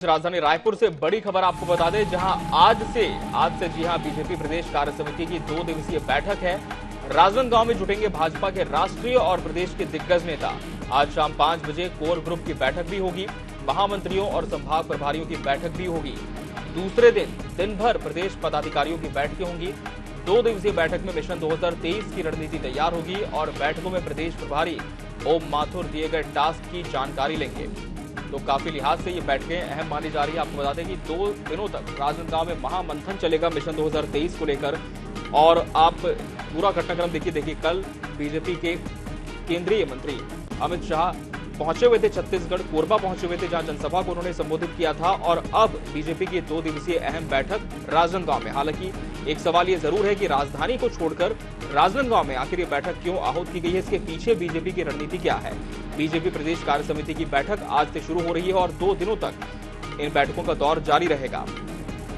राजधानी रायपुर से बड़ी खबर आपको बता दें, जहां आज से जी हां बीजेपी प्रदेश कार्य समिति की 2 दिवसीय बैठक है। राजनांदगांव में जुटेंगे भाजपा के राष्ट्रीय और प्रदेश के दिग्गज नेता। आज शाम 5 बजे कोर ग्रुप की बैठक भी होगी। महामंत्रियों और संभाग प्रभारियों की बैठक भी होगी। दूसरे दिन भर प्रदेश पदाधिकारियों की बैठकें होंगी। 2 दिवसीय बैठक में मिशन 2023 की रणनीति तैयार होगी और बैठकों में प्रदेश प्रभारी ओम माथुर दिए गए टास्क की जानकारी लेंगे। तो काफी लिहाज से ये बैठकें अहम मानी जा रही है। आपको बता दें कि 2 दिनों तक राजनांदगांव में महामंथन चलेगा मिशन 2023 को लेकर। और आप पूरा घटनाक्रम देखिए कल बीजेपी के केंद्रीय मंत्री अमित शाह पहुंचे हुए थे छत्तीसगढ़, कोरबा पहुंचे हुए थे, जहां जनसभा को उन्होंने संबोधित किया था। और अब बीजेपी की 2 दिवसीय अहम बैठक राजनांदगांव में। हालांकि एक सवाल ये जरूर है कि राजधानी को छोड़कर राजनांदगांव में आखिर ये बैठक क्यों आहूत की गई है, इसके पीछे बीजेपी की रणनीति क्या है। बीजेपी प्रदेश कार्य समिति की बैठक आज से शुरू हो रही है और 2 दिनों तक इन बैठकों का दौर जारी रहेगा।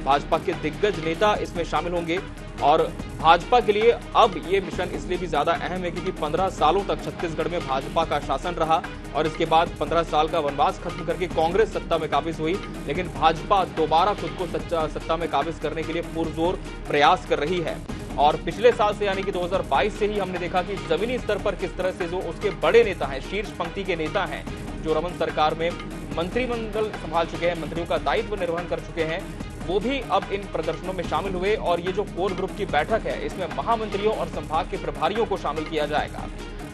भाजपा के दिग्गज नेता इसमें शामिल होंगे और भाजपा के लिए अब ये मिशन इसलिए भी ज्यादा अहम है क्योंकि 15 सालों तक छत्तीसगढ़ में भाजपा का शासन रहा और इसके बाद 15 साल का वनवास खत्म करके कांग्रेस सत्ता में काबिज हुई। लेकिन भाजपा दोबारा खुद को सत्ता में काबिज करने के लिए पुरजोर प्रयास कर रही है। और पिछले साल से यानी कि 2022 से ही हमने देखा कि जमीनी स्तर पर किस तरह से जो उसके बड़े नेता हैं, शीर्ष पंक्ति के नेता हैं, जो रमन सरकार में मंत्रिमंडल संभाल चुके हैं, मंत्रियों का दायित्व निर्वहन कर चुके हैं, वो भी अब इन प्रदर्शनों में शामिल हुए। और ये जो कोर ग्रुप की बैठक है, इसमें महामंत्रियों और संभाग के प्रभारियों को शामिल किया जाएगा।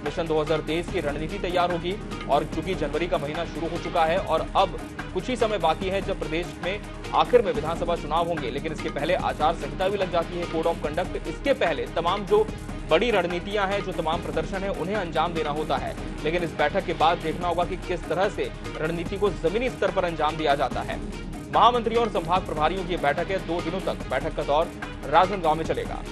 मिशन 2023 की रणनीति तैयार होगी और चूंकि जनवरी का महीना शुरू हो चुका है और अब कुछ ही समय बाकी है जब प्रदेश में आखिर में विधानसभा चुनाव होंगे, लेकिन इसके पहले आचार संहिता भी लग जाती है, कोड ऑफ कंडक्ट। इसके पहले तमाम जो बड़ी रणनीतियां हैं, जो तमाम प्रदर्शन है, उन्हें अंजाम देना होता है। लेकिन इस बैठक के बाद देखना होगा कि किस तरह से रणनीति को जमीनी स्तर पर अंजाम दिया जाता है। महामंत्रियों और संभाग प्रभारियों की बैठक है। 2 दिनों तक बैठक का दौर राजनांदगांव में चलेगा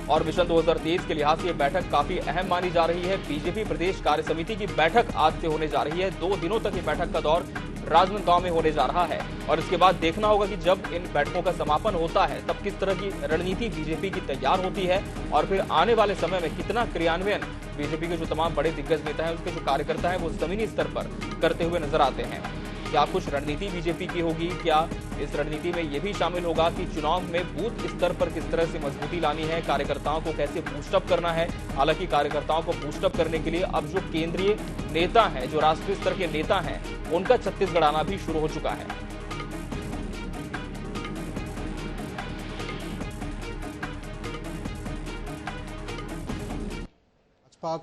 और मिशन 2023 के लिहाज से यह बैठक काफी अहम मानी जा रही है। बीजेपी प्रदेश कार्य समिति की बैठक आज से होने जा रही है। 2 दिनों तक ये बैठक का दौर राजनांदगांव में होने जा रहा है और इसके बाद देखना होगा कि जब इन बैठकों का समापन होता है तब किस तरह की रणनीति बीजेपी की तैयार होती है और फिर आने वाले समय में कितना क्रियान्वयन बीजेपी के जो तमाम बड़े दिग्गज नेता हैं, उसके जो कार्यकर्ता हैं, वो जमीनी स्तर पर करते हुए नजर आते हैं। क्या कुछ रणनीति बीजेपी की होगी? क्या इस रणनीति में यह भी शामिल होगा कि चुनाव में बूथ स्तर पर किस तरह से मजबूती लानी है, कार्यकर्ताओं को कैसे बूस्टअप करना है? हालांकि कार्यकर्ताओं को बूस्टअप करने के लिए अब जो केंद्रीय नेता हैं, जो राष्ट्रीय स्तर के नेता हैं, उनका छत्तीसगढ़ आना भी शुरू हो चुका है।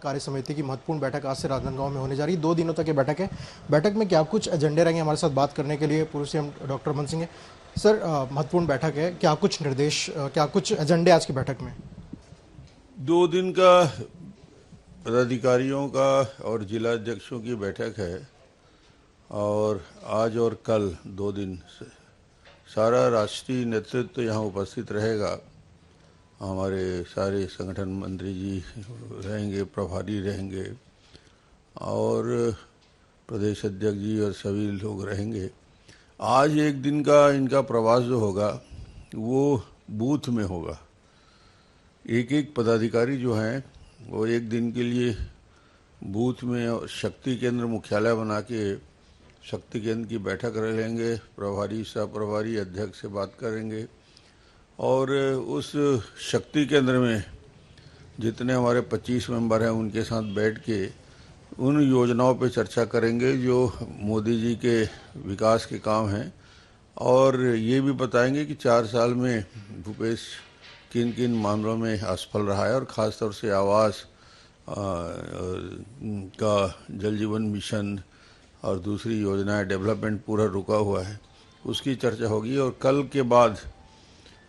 कार्य समिति की महत्वपूर्ण बैठक आज से राजनांदगांव में होने जा रही है। 2 दिनों तक ये बैठक है। बैठक में क्या कुछ एजेंडे रहेंगे, हमारे साथ बात करने के लिए पूर्व सीएम डॉक्टर रमन सिंह है। सर, महत्वपूर्ण बैठक है, क्या कुछ निर्देश, क्या कुछ एजेंडे आज की बैठक में? 2 दिन का पदाधिकारियों का और जिला अध्यक्षों की बैठक है और आज और कल 2 दिन से सारा राष्ट्रीय नेतृत्व यहाँ उपस्थित रहेगा। हमारे सारे संगठन मंत्री जी रहेंगे, प्रभारी रहेंगे और प्रदेश अध्यक्ष जी और सभी लोग रहेंगे। आज 1 दिन का इनका प्रवास जो होगा वो बूथ में होगा। एक पदाधिकारी जो हैं वो 1 दिन के लिए बूथ में शक्ति केंद्र मुख्यालय बना के शक्ति केंद्र की बैठक रह लेंगे। प्रभारी, सह प्रभारी, अध्यक्ष से बात करेंगे और उस शक्ति केंद्र में जितने हमारे 25 मेंबर हैं उनके साथ बैठ के उन योजनाओं पे चर्चा करेंगे जो मोदी जी के विकास के काम हैं और ये भी बताएंगे कि 4 साल में भूपेश किन किन मामलों में असफल रहा है और ख़ास तौर से आवास का, जल जीवन मिशन और दूसरी योजनाएं, डेवलपमेंट पूरा रुका हुआ है, उसकी चर्चा होगी। और कल के बाद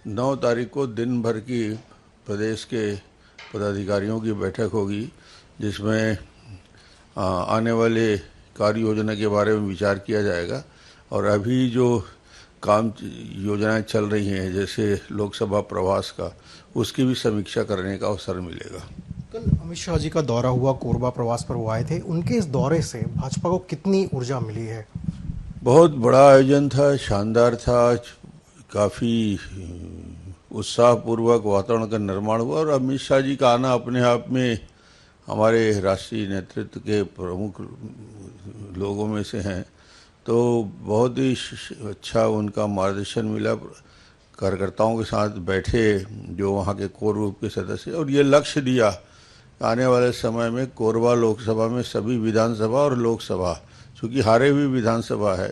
9 तारीख को दिन भर की प्रदेश के पदाधिकारियों की बैठक होगी जिसमें आने वाले कार्य योजना के बारे में विचार किया जाएगा और अभी जो काम योजनाएं चल रही हैं जैसे लोकसभा प्रवास का, उसकी भी समीक्षा करने का अवसर मिलेगा। कल अमित शाह जी का दौरा हुआ, कोरबा प्रवास पर वो आए थे, उनके इस दौरे से भाजपा को कितनी ऊर्जा मिली है? बहुत बड़ा आयोजन था, शानदार था, काफ़ी उत्साहपूर्वक वातावरण का निर्माण हुआ और अमित शाह जी का आना अपने आप में हमारे राष्ट्रीय नेतृत्व के प्रमुख लोगों में से हैं तो बहुत ही अच्छा उनका मार्गदर्शन मिला। कार्यकर्ताओं के साथ बैठे जो वहाँ के कोर ग्रुप के सदस्य, और ये लक्ष्य दिया आने वाले समय में कोरबा लोकसभा में सभी विधानसभा और लोकसभा, चूँकि हारे हुई विधानसभा है,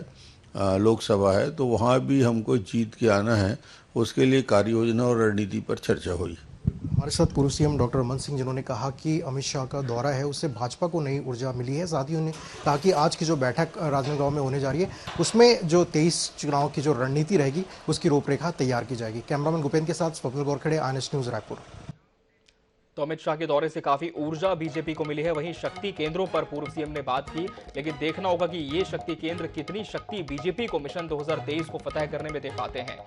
लोकसभा है, तो वहाँ भी हमको जीत के आना है। उसके लिए कार्य योजना और रणनीति पर चर्चा हुई। हमारे साथ पूर्व सीएम डॉक्टर रमन सिंह, जिन्होंने कहा कि अमित शाह का दौरा है उससे भाजपा को नई ऊर्जा मिली है। साथ ही उन्होंने कहा कि आज की जो बैठक राजनांदगांव में होने जा रही है उसमें जो 23 चुनाव की जो रणनीति रहेगी उसकी रूपरेखा तैयार की जाएगी। कैमरामैन भूपेंद्र के साथ स्वप्निल गोरखड़े, INS न्यूज, रायपुर। तो अमित शाह के दौरे से काफी ऊर्जा बीजेपी को मिली है। वहीं शक्ति केंद्रों पर पूर्व सीएम ने बात की, लेकिन देखना होगा कि ये शक्ति केंद्र कितनी शक्ति बीजेपी को मिशन 2023 को फतह करने में दे पाते हैं।